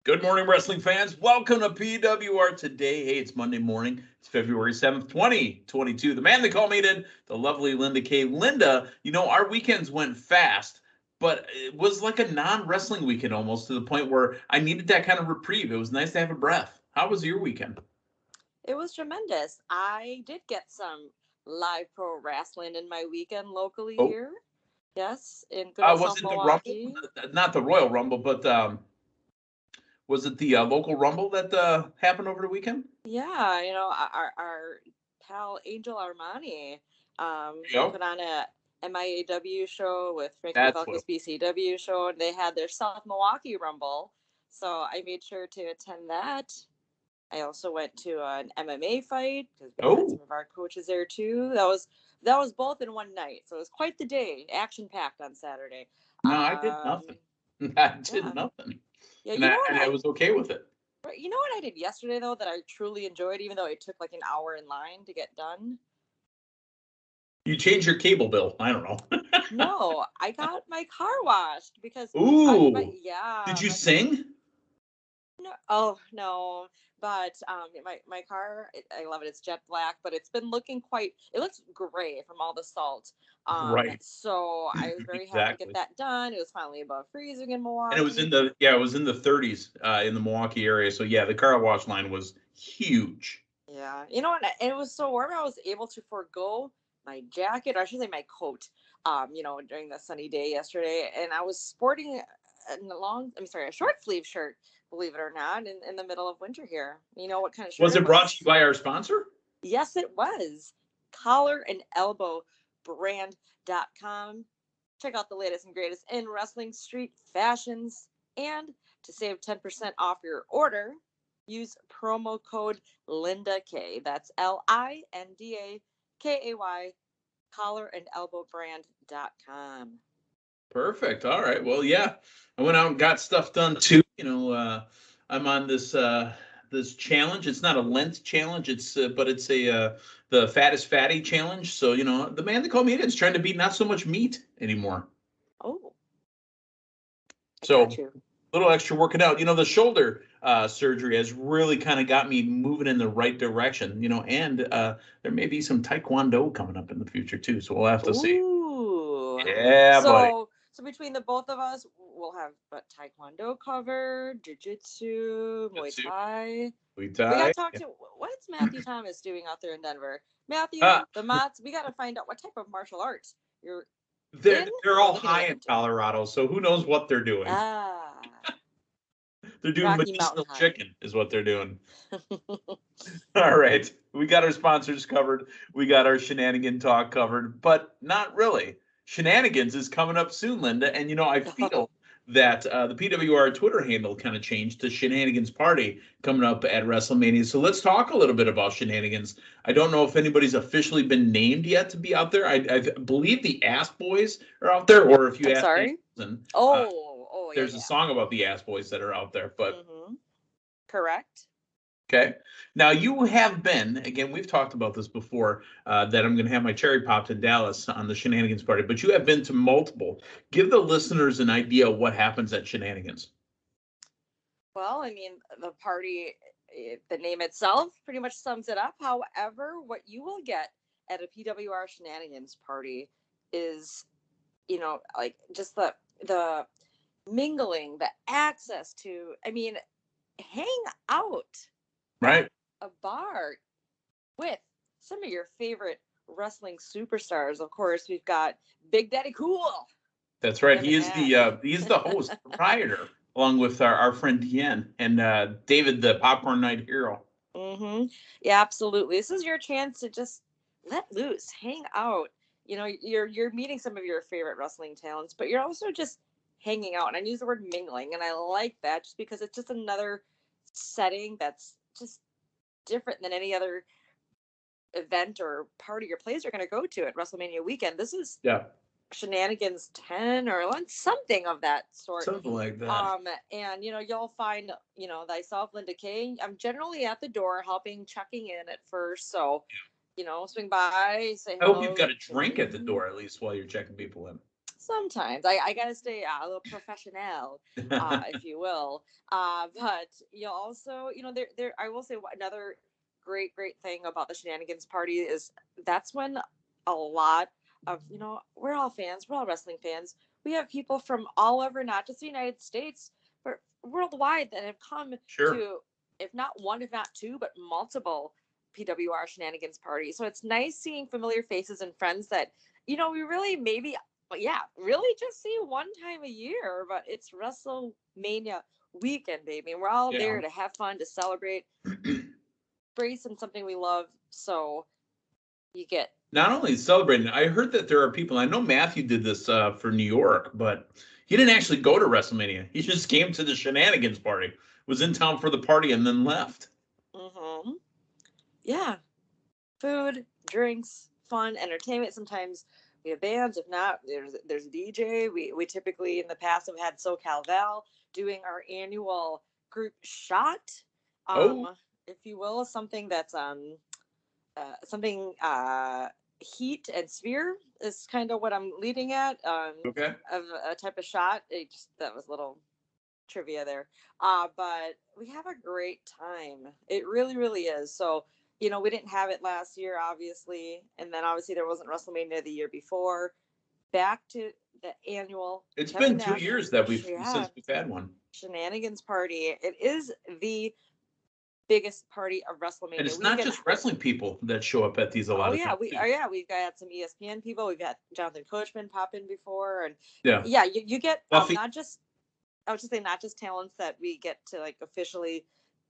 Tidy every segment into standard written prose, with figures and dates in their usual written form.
Good morning, wrestling fans. Welcome to PWR today. Hey, it's Monday morning. It's February 7th, 2022. The man they call Meathead, the lovely Linda K. Linda, our weekends went fast, but it was like a non-wrestling weekend almost, to the point where I needed that kind of reprieve. It was nice to have a breath. How was your weekend? It was tremendous. I did get some live pro wrestling in my weekend locally Oh, here. Yes, in good old was South it the Rumble? Milwaukee. Not the Royal Rumble, but was it the local Rumble that happened over the weekend? Yeah, our pal Angel Armani put on a MIAW show with Frankie That's Falco's what. BCW show, and they had their South Milwaukee Rumble. So I made sure to attend that. I also went to an MMA fight because we had some of our coaches there too. That was both in one night, so it was quite the day, action packed on Saturday. No, I did nothing. I did nothing. Yeah, and I was okay with it. You know what I did yesterday though that I truly enjoyed, even though it took like an hour in line to get done. You changed your cable bill. I don't know. No, I got my car washed because. Ooh. Yeah. Did you sing? No. Oh no. But my car, I love it. It's jet black, but it's been looking it looks gray from all the salt. Right. So I was very happy to get that done. It was finally above freezing in Milwaukee. And it was in the 30s in the Milwaukee area. So yeah, the car wash line was huge. Yeah. You know what? And it was so warm. I was able to forego my jacket, or I should say my coat, during the sunny day yesterday. And I was sporting a short sleeve shirt, believe it or not, in the middle of winter here. You know what kind of shirt was it brought to you by our sponsor? Yes, it was. Collar and Elbow Brand.com. Check out the latest and greatest in wrestling street fashions. And to save 10% off your order, use promo code LindaK. That's LINDAKAY. Collarandelbowbrand.com. Perfect. All right. Well, yeah, I went out and got stuff done too. I'm on this challenge. It's not a Lent challenge. But it's the fattest fatty challenge. So the man they call me is trying to beat not so much meat anymore. Oh. So a little extra working out. The shoulder surgery has really kind of got me moving in the right direction. And there may be some Taekwondo coming up in the future too. So we'll have to see. Yeah, buddy. So between the both of us, we'll have Taekwondo covered, Jiu-Jitsu, Muay Thai. We got to talk to what's Matthew Thomas doing out there in Denver. Matthew, the Mots. We got to find out what type of martial arts you're. They're all high in Colorado, so who knows what they're doing? They're doing medicinal chicken, is what they're doing. All right, we got our sponsors covered. We got our shenanigan talk covered, but not really. Shenanigans is coming up soon, Linda, and I feel that the PWR Twitter handle kind of changed to Shenanigans Party coming up at WrestleMania. So let's talk a little bit about Shenanigans. I don't know if anybody's officially been named yet to be out there. I believe the Ass Boys are out there, or if you ask Nathan, there's a song about the Ass Boys that are out there. But correct. Okay. Now, you have been, again, we've talked about this before, that I'm going to have my cherry popped in Dallas on the Shenanigans Party, but you have been to multiple. Give the listeners an idea of what happens at Shenanigans. Well, I mean, the party, the name itself pretty much sums it up. However, what you will get at a PWR Shenanigans Party is, like just the mingling, the access to, hang out. Right. A bar with some of your favorite wrestling superstars. Of course, we've got Big Daddy Cool. That's right. He's the host, proprietor, along with our friend Deanne and David, the Popcorn Night Hero. Mm-hmm. Yeah, absolutely. This is your chance to just let loose, hang out. You're meeting some of your favorite wrestling talents, but you're also just hanging out. And I use the word mingling, and I like that just because it's just another setting that's just different than any other event or party or place you're going to go to at WrestleMania weekend. This is Shenanigans 10 or something of that sort. Something like that. And you'll find thyself, Linda K. I'm generally at the door checking in at first. So swing by, say hello. I hope you've got a drink at the door at least while you're checking people in. sometimes I gotta stay a little professional, if you will. But you also, there I will say another great thing about the shenanigans party is that's when a lot of, we're all fans, we're all wrestling fans. We have people from all over, not just the United States, but worldwide that have come Sure. to, if not one, if not two, but multiple PWR shenanigans parties. So it's nice seeing familiar faces and friends that, we really maybe, really just see one time a year, but it's WrestleMania weekend, baby. And we're all there to have fun, to celebrate, embrace in something we love. So you get. Not only celebrating, I heard that there are people, I know Matthew did this for New York, but he didn't actually go to WrestleMania. He just came to the shenanigans party, was in town for the party, and then left. Mm-hmm. Yeah. Food, drinks, fun, entertainment. Sometimes we have bands. If not, there's a DJ. We typically in the past have had SoCal Val doing our annual group shot, if you will, something that's heat and sphere is kind of what I'm leading at. Okay. Of a type of shot. That was a little trivia there. But we have a great time. It really, really is. So, we didn't have it last year, obviously. And then obviously there wasn't WrestleMania the year before. Back to the annual. It's been 2 years that since we've had one. Shenanigans party. It is the biggest party of WrestleMania. And it's not just wrestling people that show up at these a lot of times. We've got some ESPN people. We've got Jonathan Coachman pop in before, and you get not just, I would just say, not just talents that we get to like officially,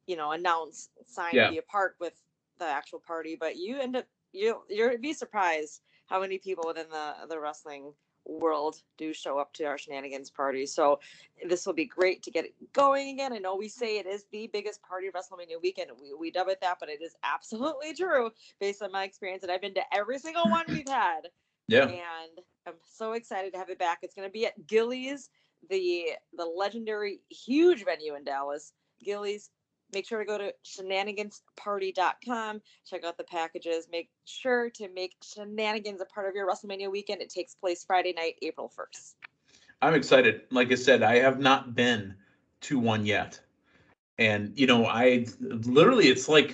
announce, sign, be a part with the actual party, but you end up you'd be surprised how many people within the wrestling world do show up to our shenanigans party. So this will be great to get it going again. I know we say it is the biggest party of WrestleMania weekend. We dub it that, but it is absolutely true based on my experience, and I've been to every single one we've had. Yeah. And I'm so excited to have it back. It's going to be at Gillies, the legendary huge venue in Dallas. Gillies. Make sure to go to shenanigansparty.com. Check out the packages. Make sure to make shenanigans a part of your WrestleMania weekend. It takes place Friday night, April 1st. I'm excited. Like I said, I have not been to one yet. And, I literally, it's like,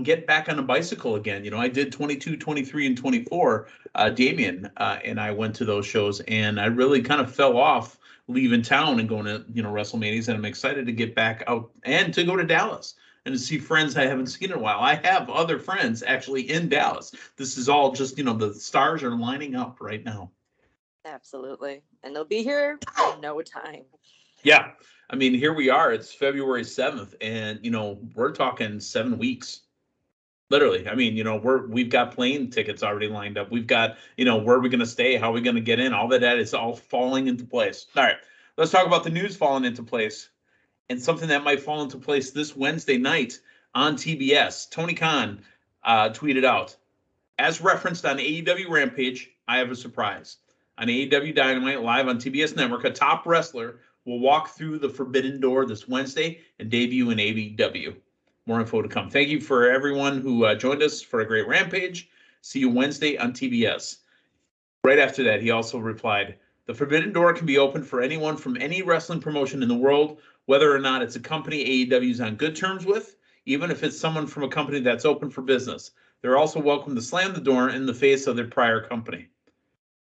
get back on a bicycle again. I did 22, 23, and 24, Damien, and I went to those shows, and I really kind of fell off leaving town and going to, WrestleManias, and I'm excited to get back out and to go to Dallas and to see friends I haven't seen in a while. I have other friends actually in Dallas. This is all just, the stars are lining up right now. Absolutely. And they'll be here in no time. Yeah. I mean, here we are. It's February 7th, and, we're talking 7 weeks. Literally. I mean, we've got plane tickets already lined up. We've got, where are we going to stay? How are we going to get in? All that is all falling into place. All right. Let's talk about the news falling into place and something that might fall into place this Wednesday night on TBS. Tony Khan tweeted out, as referenced on AEW Rampage, I have a surprise. On AEW Dynamite live on TBS Network, a top wrestler will walk through the forbidden door this Wednesday and debut in AEW. More info to come. Thank you for everyone who joined us for a great Rampage. See you Wednesday on TBS. Right after that, he also replied, the forbidden door can be opened for anyone from any wrestling promotion in the world, whether or not it's a company AEW is on good terms with, even if it's someone from a company that's open for business. They're also welcome to slam the door in the face of their prior company.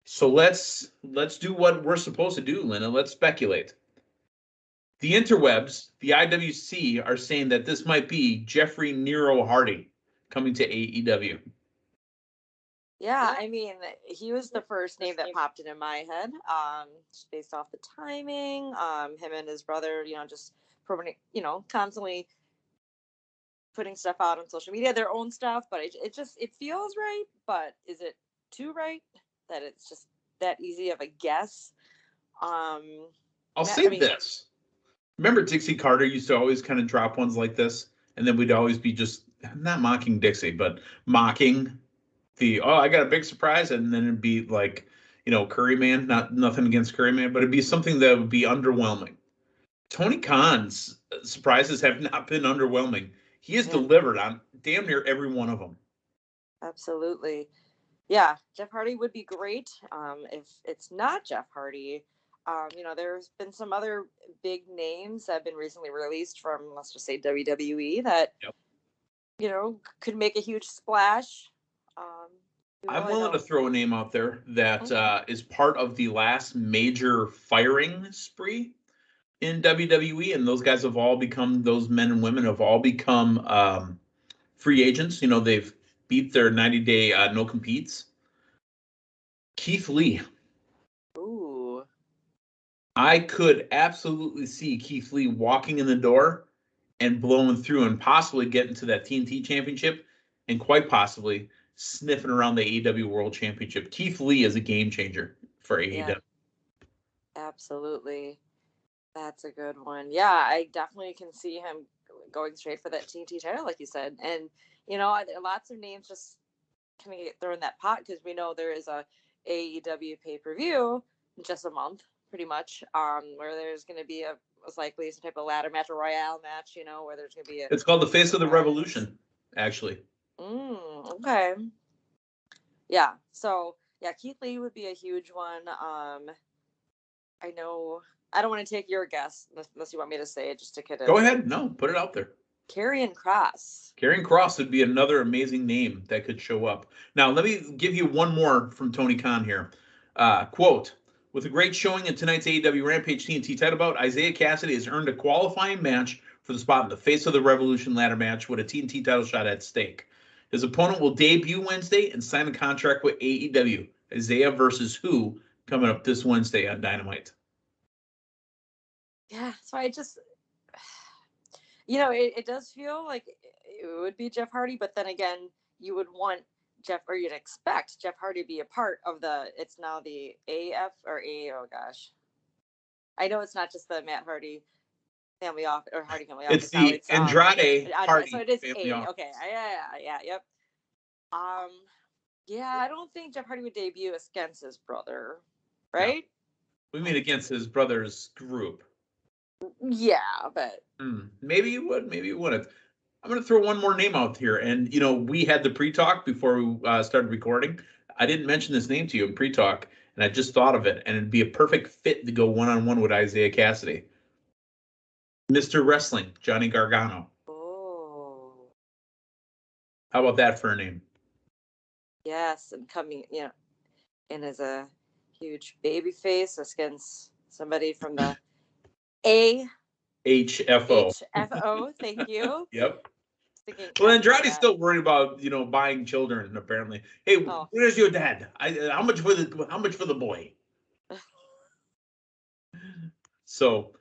So let's do what we're supposed to do, Lena. Let's speculate. The interwebs, the IWC, are saying that this might be Jeffrey Nero Hardy coming to AEW. Yeah, I mean, he was the first name that popped into my head, just based off the timing. Him and his brother, just constantly putting stuff out on social media, their own stuff. But it feels right. But is it too right that it's just that easy of a guess? I'll say this. Remember Dixie Carter used to always kind of drop ones like this, and then we'd always be just not mocking Dixie, but mocking I got a big surprise, and then it'd be like, Curry Man. Nothing against Curry Man, but it'd be something that would be underwhelming. Tony Khan's surprises have not been underwhelming. He has delivered on damn near every one of them. Absolutely. Yeah, Jeff Hardy would be great. If it's not Jeff Hardy, there's been some other big names that have been recently released from, let's just say, WWE that, Yep. Could make a huge splash. I'm I willing to know. throw a name out there that Mhm. is part of the last major firing spree in WWE, and those guys have all become, those men and women have all become free agents. They've beat their 90-day no competes. Keith Lee. Ooh. I could absolutely see Keith Lee walking in the door and blowing through and possibly getting to that TNT championship and quite possibly sniffing around the AEW World Championship. Keith Lee is a game changer for Yeah, AEW. absolutely. That's a good one. Yeah, I definitely can see him going straight for that TNT title, like you said. And, lots of names just kind of get thrown in that pot because we know there is a AEW pay-per-view in just a month, pretty much, where there's going to be most likely some type of ladder match or royale match, where there's going to be a It's called the Face of the surprise. Revolution, actually. Okay. Yeah. So, yeah, Keith Lee would be a huge one. I know. I don't want to take your guess unless you want me to say it just to kind Go of. ahead. No, put it out there. Karrion Kross. Karrion Kross would be another amazing name that could show up. Now, let me give you one more from Tony Khan here. Quote, with a great showing in tonight's AEW Rampage TNT title bout, Isaiah Cassidy has earned a qualifying match for the spot in the Face of the Revolution ladder match with a TNT title shot at stake. His opponent will debut Wednesday and sign a contract with AEW. Isaiah versus who coming up this Wednesday on Dynamite? Yeah. So it does feel like it would be Jeff Hardy, but then again, you would want you'd expect Jeff Hardy to be a part of it's now the AF or A, oh gosh. I know it's not just the Matt Hardy family off or Hardy family It's office now. the It's Andrade Andre. So Hardy it is family A. office. Okay. Yeah. Yep. Um, yeah, I don't think Jeff Hardy would debut against his brother, No, right? we mean against his brother's group. Yeah, but Maybe you would, maybe you wouldn't. I'm going to throw one more name out here. And, we had the pre talk before we started recording. I didn't mention this name to you in pre talk, and I just thought of it. And it'd be a perfect fit to go one on one with Isaiah Cassidy. Mr. Wrestling, Johnny Gargano. oh How about that for a name? yes, and coming, in as a huge baby face against somebody from the A HFO. HFO. Thank you. Yep. Thinking Well, F for Andrade's that. still worried about buying children. Apparently, hey, Oh, where's your dad? How much for the boy? So,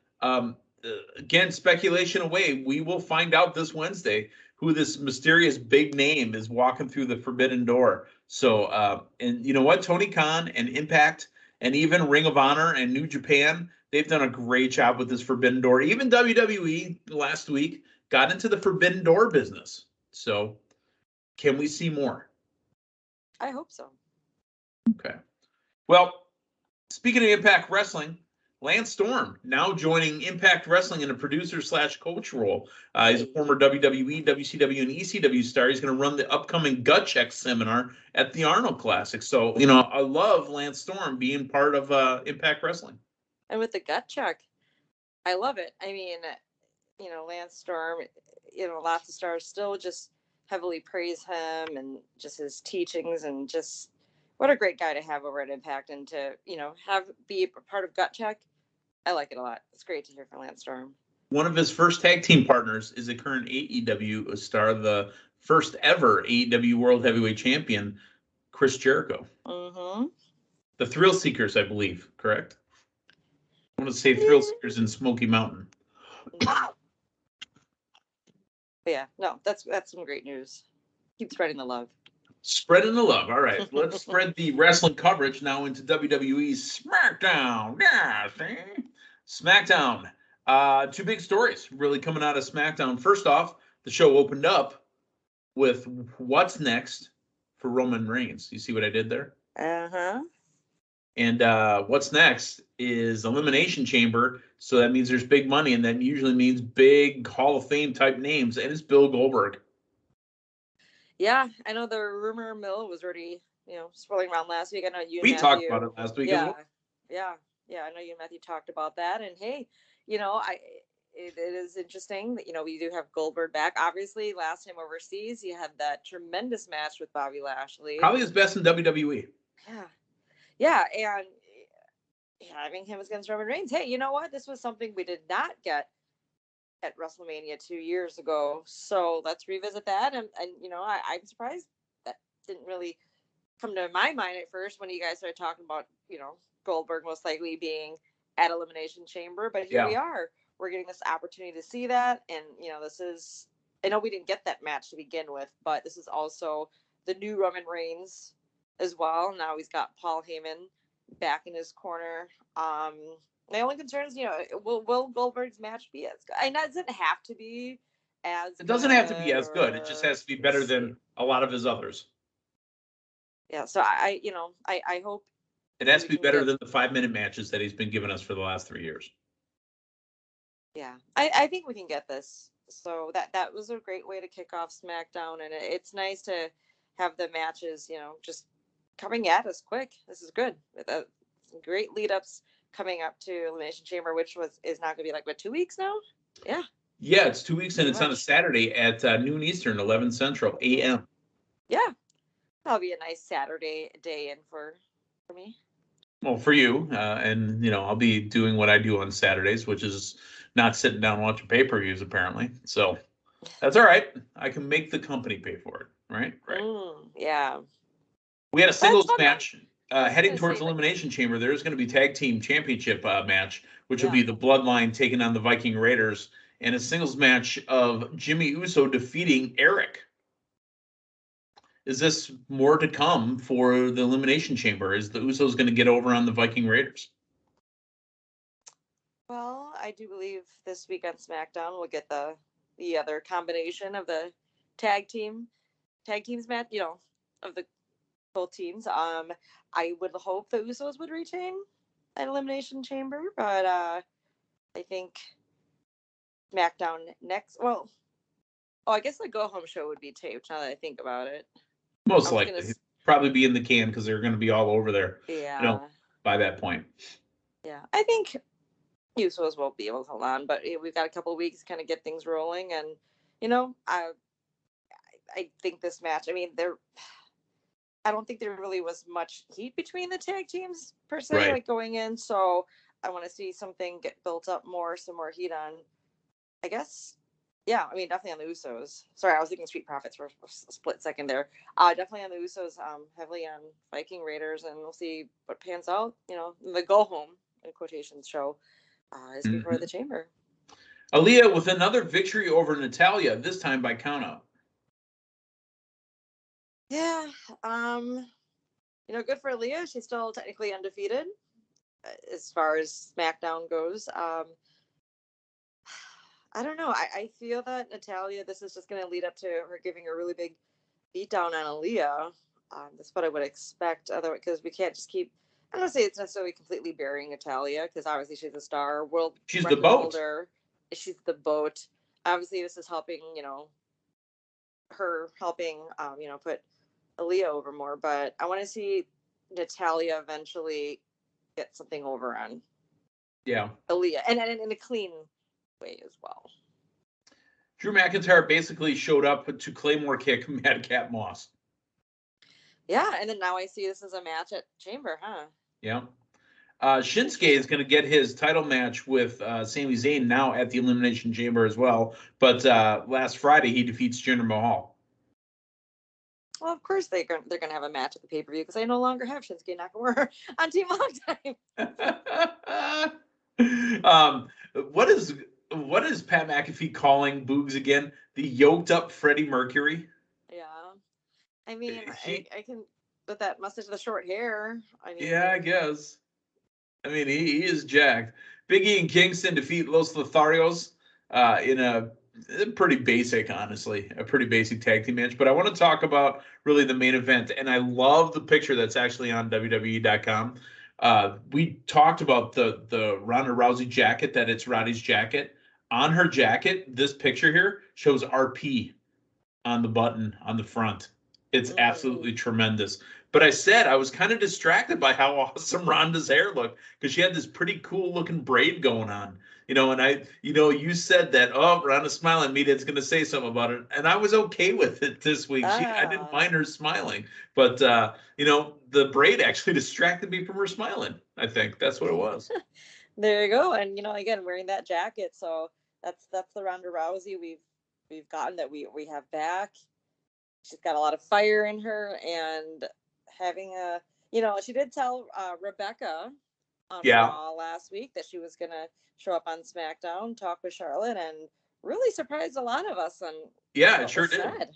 again, speculation away. We will find out this Wednesday who this mysterious big name is walking through the forbidden door. So, and you know what? Tony Khan and Impact and even Ring of Honor and New Japan, they've done a great job with this forbidden door. Even WWE last week got into the forbidden door business. So, can we see more? I hope so. Okay. Well, speaking of Impact Wrestling, Lance Storm now joining Impact Wrestling in a producer / coach role. He's a Hey. former WWE, WCW, and ECW star. He's going to run the upcoming Gut Check seminar at the Arnold Classic. So, I love Lance Storm being part of Impact Wrestling. And with the gut check, I love it. I mean, Lance Storm, lots of stars still just heavily praise him and just his teachings and just what a great guy to have over at Impact and to, have be a part of Gut Check. I like it a lot. It's great to hear from Lance Storm. One of his first tag team partners is a current AEW star, the first ever AEW World Heavyweight Champion, Chris Jericho. Mm-hmm. The Thrill Seekers, I believe, correct? I want to say Thrill Seekers in Smoky Mountain. Yeah, no, that's some great news. Keep spreading the love. Spreading the love. All right, let's spread the wrestling coverage now into WWE's SmackDown. Yeah, see? SmackDown. Two big stories really coming out of SmackDown. First off, the show opened up with what's next for Roman Reigns. You see what I did there? Uh-huh. And what's next is Elimination Chamber. So that means there's big money, and that usually means big Hall of Fame type names. And it's Bill Goldberg. Yeah, I know the rumor mill was already swirling around last week. I know you and We Matthew, talked about it last week as well. Yeah. I know you and Matthew talked about that. And hey, it is interesting that, we do have Goldberg back. Obviously, last time overseas, you had that tremendous match with Bobby Lashley. Probably his best in WWE. Yeah. And having him against Roman Reigns. Hey, you know what? This was something we did not get at WrestleMania 2 years ago. So let's revisit that. And I'm surprised that didn't really come to my mind at first when you guys started talking about, Goldberg most likely being at Elimination Chamber. But here we are. We're getting this opportunity to see that. And, this is, I know we didn't get that match to begin with, but this is also the new Roman Reigns as well. Now he's got Paul Heyman back in his corner. My only concern is, will Goldberg's match be as good? It doesn't have to be as good. It doesn't have to be as good. It just has to be better than a lot of his others. Yeah, so I hope it has to be better than the 5-minute matches that he's been giving us for the last 3 years. Yeah, I think we can get this. So that was a great way to kick off SmackDown, and it's nice to have the matches, just coming at us quick. This is good. Some great lead ups coming up to Elimination Chamber, which is not going to be like 2 weeks now. Yeah. Yeah, it's 2 weeks, and it's on a Saturday at noon Eastern, 11 Central, a.m. Yeah, that'll be a nice Saturday day in for me. Well, for you, and I'll be doing what I do on Saturdays, which is not sitting down watching pay-per-views apparently. So that's all right. I can make the company pay for it, right? Right. Yeah. We had a singles match heading towards Elimination Chamber. There's going to be tag team championship match, which will be the Bloodline taking on the Viking Raiders, and a singles match of Jimmy Uso defeating Eric. Is this more to come for the Elimination Chamber? Is the Usos going to get over on the Viking Raiders? Well, I do believe this week on SmackDown we'll get the other combination of the tag teams match, of the both teams. I would hope the Usos would retain an Elimination Chamber, but I think SmackDown next. Well, I guess the go home show would be taped. Now that I think about it, most likely probably be in the can because they're going to be all over there. Yeah. By that point. Yeah, I think Usos won't be able to hold on, but we've got a couple of weeks to kind of get things rolling, and I think this match. I mean, I don't think there really was much heat between the tag teams per se, going in. So I want to see something get built up more, some more heat on. I guess, yeah. I mean, definitely on the Usos. Sorry, I was thinking Street Profits for a split second there. Definitely on the Usos, heavily on Viking Raiders, and we'll see what pans out. The go home in quotations show is before the Chamber. Aliyah with another victory over Natalya, this time by countout. Yeah, good for Aliyah. She's still technically undefeated as far as SmackDown goes. I don't know. I feel that Natalya, this is just going to lead up to her giving a really big beatdown on Aliyah. That's what I would expect. Otherwise, because we can't just keep. I don't say it's necessarily completely burying Natalya, because obviously she's a star. She's the boat. Holder. She's the boat. Obviously, this is helping. Her helping. Put Aliyah over more, but I want to see Natalya eventually get something over on Aliyah, and in a clean way as well. Drew McIntyre basically showed up to Claymore kick Madcap Moss. Yeah, and then now I see this as a match at Chamber, huh? Yeah. Shinsuke is going to get his title match with Sami Zayn now at the Elimination Chamber as well, but last Friday he defeats Jinder Mahal. Well, of course they're going to have a match at the pay-per-view because they no longer have Shinsuke Nakamura on Team Long Time. What is Pat McAfee calling Boogs again? The yoked up Freddie Mercury? Yeah. I mean, I can, with that mustache, the short hair. Yeah, I guess. I mean, he is jacked. Big E and Kingston defeat Los Lotharios in a pretty basic, honestly, a pretty basic tag team match. But I want to talk about really the main event, and I love the picture that's actually on WWE.com. We talked about the Ronda Rousey jacket, that it's Roddy's jacket. On her jacket, this picture here shows RP on the button on the front. It's absolutely tremendous. But I said I was kind of distracted by how awesome Ronda's hair looked because she had this pretty cool looking braid going on. And you said that, oh, Ronda's smiling. Meathead's going to say something about it. And I was okay with it this week. I didn't mind her smiling. But, the braid actually distracted me from her smiling. I think that's what it was. There you go. And, again, wearing that jacket. So that's the Ronda Rousey we've gotten that we have back. She's got a lot of fire in her, and having she did tell Rebecca on Raw last week that she was going to show up on SmackDown, talk with Charlotte, and really surprised a lot of us. And it sure did.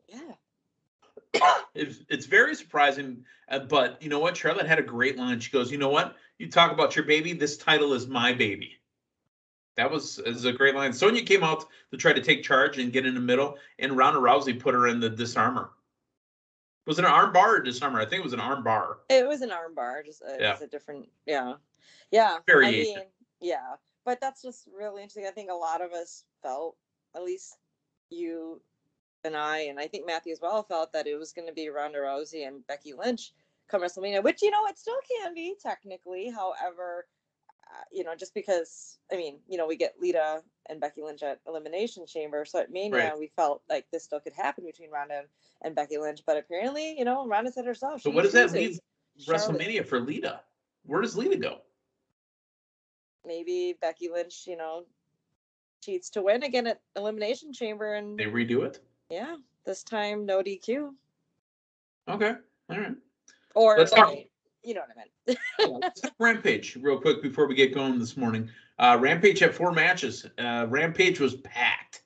Yeah. It's very surprising, but you know what? Charlotte had a great line. She goes, you know what? You talk about your baby. This title is my baby. That was a great line. Sonya came out to try to take charge and get in the middle, and Ronda Rousey put her in the disarmer. Was it an arm bar or disarmer? I think it was an arm bar. It was an arm bar. Just it's a different, yeah. Variation. I mean, yeah. But that's just really interesting. I think a lot of us felt, at least you and I think Matthew as well, felt that it was going to be Ronda Rousey and Becky Lynch come WrestleMania, which, it still can be technically. However, just because, we get Lita and Becky Lynch at Elimination Chamber. So at Mania, we felt like this still could happen between Ronda and Becky Lynch. But apparently, Ronda said herself. So what does that leave WrestleMania for Lita? Where does Lita go? Maybe Becky Lynch, cheats to win again at Elimination Chamber. And they redo it? Yeah. This time, no DQ. Okay. All right. Or, let's talk. You know what I meant. Let's talk Rampage real quick before we get going this morning. Rampage had 4 matches. Rampage was packed.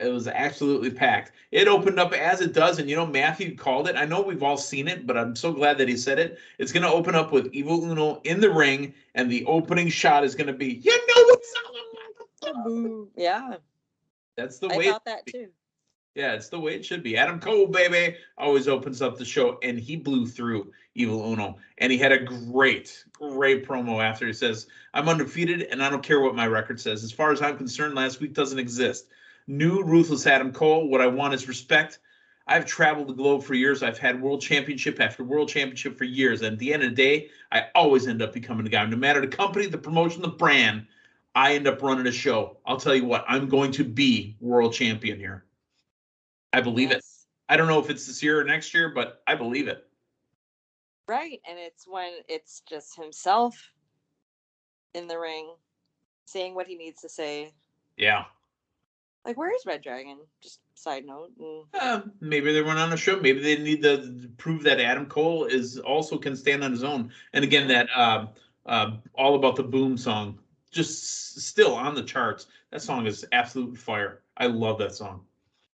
It was absolutely packed. It opened up as it does, and Matthew called it. I know we've all seen it, but I'm so glad that he said it. It's going to open up with Evil Uno in the ring, and the opening shot is going to be, what's up? Yeah. That's the way. I thought that too. Yeah, it's the way it should be. Adam Cole, baby, always opens up the show, and he blew through Evil Uno. And he had a great promo after. He says, I'm undefeated, and I don't care what my record says. As far as I'm concerned, last week doesn't exist. New ruthless Adam Cole, what I want is respect. I've traveled the globe for years. I've had world championship after world championship for years. And at the end of the day, I always end up becoming the guy. No matter the company, the promotion, the brand, I end up running a show. I'll tell you what, I'm going to be world champion here. I believe it. I don't know if it's this year or next year, but I believe it. Right. And it's when it's just himself in the ring saying what he needs to say. Yeah. Like, where is Red Dragon? Just side note. Maybe they went on a show. Maybe they need to prove that Adam Cole can stand on his own. And again, that All About the Boom song, just still on the charts. That song is absolute fire. I love that song.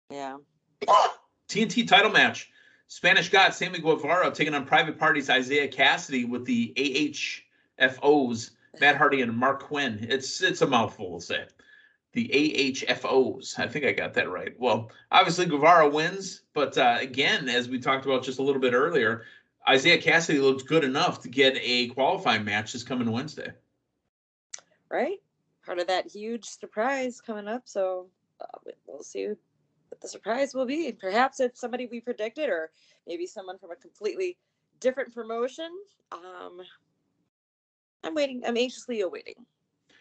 Yeah. TNT title match. Spanish God Sammy Guevara taking on Private Party's Isaiah Cassidy with the AHFOs, Matt Hardy and Mark Quinn. It's a mouthful to say. The AHFOs. I think I got that right. Well, obviously Guevara wins, but again, as we talked about just a little bit earlier, Isaiah Cassidy looks good enough to get a qualifying match this coming Wednesday. Right? Part of that huge surprise coming up, so we'll see what the surprise will be. Perhaps it's somebody we predicted, or maybe someone from a completely different promotion. I'm waiting. I'm anxiously awaiting.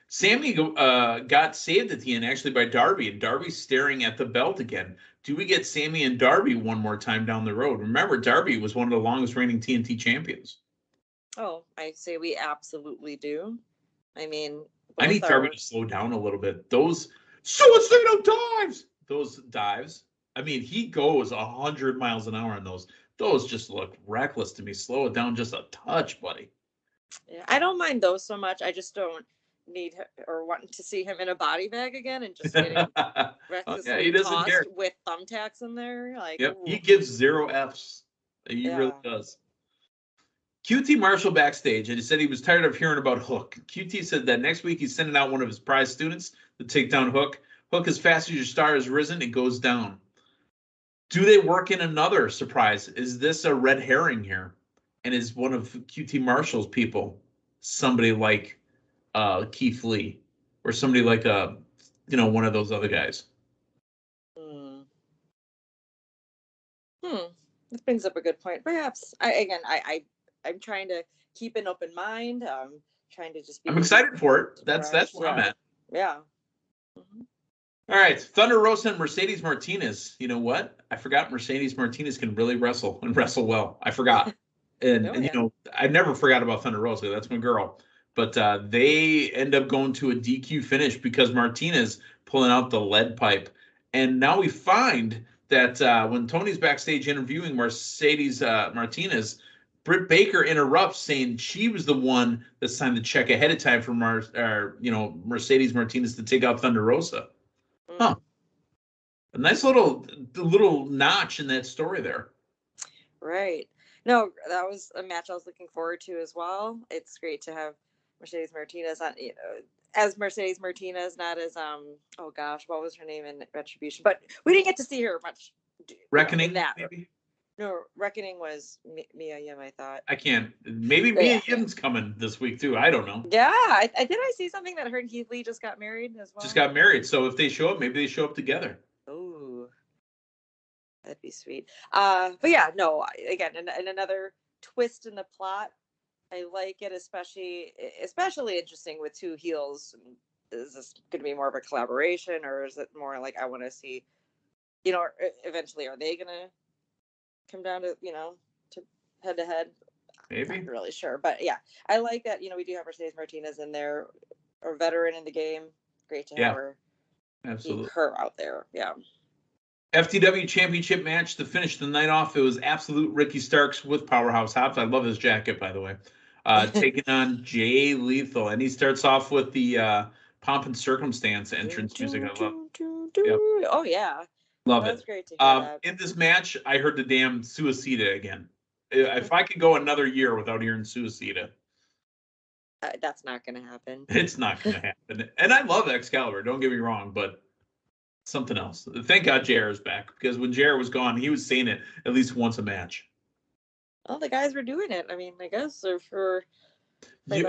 Sammy got saved at the end, actually, by Darby, and Darby's staring at the belt again. Do we get Sammy and Darby one more time down the road? Remember, Darby was one of the longest reigning TNT champions. Oh, I say we absolutely do. I mean, I need Darby to slow down a little bit. Those suicidal dives! Those dives. I mean, he goes 100 miles an hour on those. Those just look reckless to me. Slow it down just a touch, buddy. Yeah, I don't mind those so much. I just don't need or want to see him in a body bag again and just getting recklessly tossed with thumbtacks in there. Like, yep, he gives 0 Fs. He really does. QT Marshall backstage, and he said he was tired of hearing about Hook. QT said that next week he's sending out one of his prize students to take down Hook. Hook, as fast as your star has risen, it goes down. Do they work in another surprise? Is this a red herring here? And is one of QT Marshall's people somebody like Keith Lee or somebody like one of those other guys? This brings up a good point. Perhaps I'm trying to keep an open mind. Trying to just be. I'm excited for it. That's where I'm at. Yeah. Mm-hmm. All right, Thunder Rosa and Mercedes Martinez. You know what? I forgot Mercedes Martinez can really wrestle and wrestle well. I forgot, and you know, I never forgot about Thunder Rosa. That's my girl. But they end up going to a DQ finish because Martinez pulling out the lead pipe, and now we find that when Tony's backstage interviewing Mercedes Martinez, Britt Baker interrupts, saying she was the one that signed the check ahead of time for Mercedes Martinez to take out Thunder Rosa. Huh. A nice little notch in that story there. Right. No, that was a match I was looking forward to as well. It's great to have Mercedes Martinez on, as Mercedes Martinez, not as oh gosh, what was her name in Retribution? But we didn't get to see her much. Reckoning, maybe. No, Reckoning was Mia Yim, I thought. I can't. Maybe Mia Yim's coming this week too. I don't know. Yeah, I see something that her and Keith Lee just got married as well. Just got married. So if they show up, maybe they show up together. Oh, that'd be sweet. But yeah, no. Again, and another twist in the plot. I like it, especially interesting with two heels. Is this going to be more of a collaboration, or is it more like I want to see? Eventually, are they going to come down to to head to head? Maybe. I'm not really sure, but yeah, I like that. We do have Mercedes Martinez in there, a veteran in the game. Great to have her. Absolutely. Keep her out there. Yeah. FTW Championship match to finish the night off. It was absolute Ricky Starks with Powerhouse Hobbs. I love his jacket, by the way. Taking on Jay Lethal, and he starts off with the Pomp and Circumstance entrance music. I love. Yep. Oh yeah. Love it. That's great to hear that. In this match, I heard the damn Suicida again. If I could go another year without hearing Suicida. That's not going to happen. It's not going to happen. And I love Excalibur, don't get me wrong, but something else. Thank God JR is back, because when JR was gone, he was saying it at least once a match. Well, the guys were doing it. I mean, I guess for... You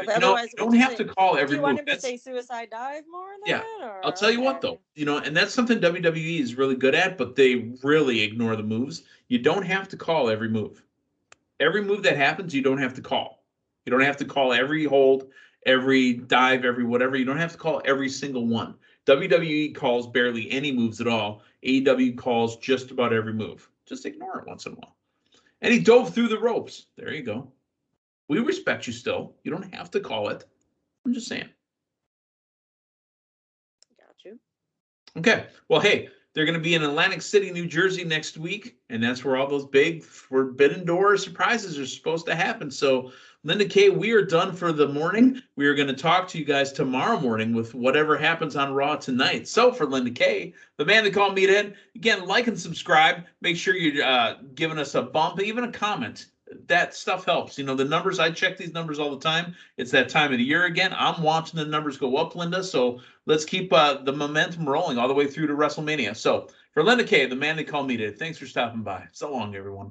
don't have to call every move. Do you want him to say suicide dive more than that? Or? I'll tell you what, though. And that's something WWE is really good at, but they really ignore the moves. You don't have to call every move. Every move that happens, you don't have to call. You don't have to call every hold, every dive, every whatever. You don't have to call every single one. WWE calls barely any moves at all. AEW calls just about every move. Just ignore it once in a while. And he dove through the ropes. There you go. We respect you still. You don't have to call it. I'm just saying. Got you. Okay. Well, hey, they're going to be in Atlantic City, New Jersey next week, and that's where all those big Forbidden Door surprises are supposed to happen. So, Linda Kay, we are done for the morning. We are going to talk to you guys tomorrow morning with whatever happens on Raw tonight. So, for Linda Kay, the man they call Meathead, again, like and subscribe. Make sure you're giving us a bump, even a comment. That stuff helps. The numbers, I check these numbers all the time. It's that time of the year again. I'm watching the numbers go up, Linda. So let's keep the momentum rolling all the way through to WrestleMania. So for Linda Kay, the man they call Meathead, thanks for stopping by. So long, everyone.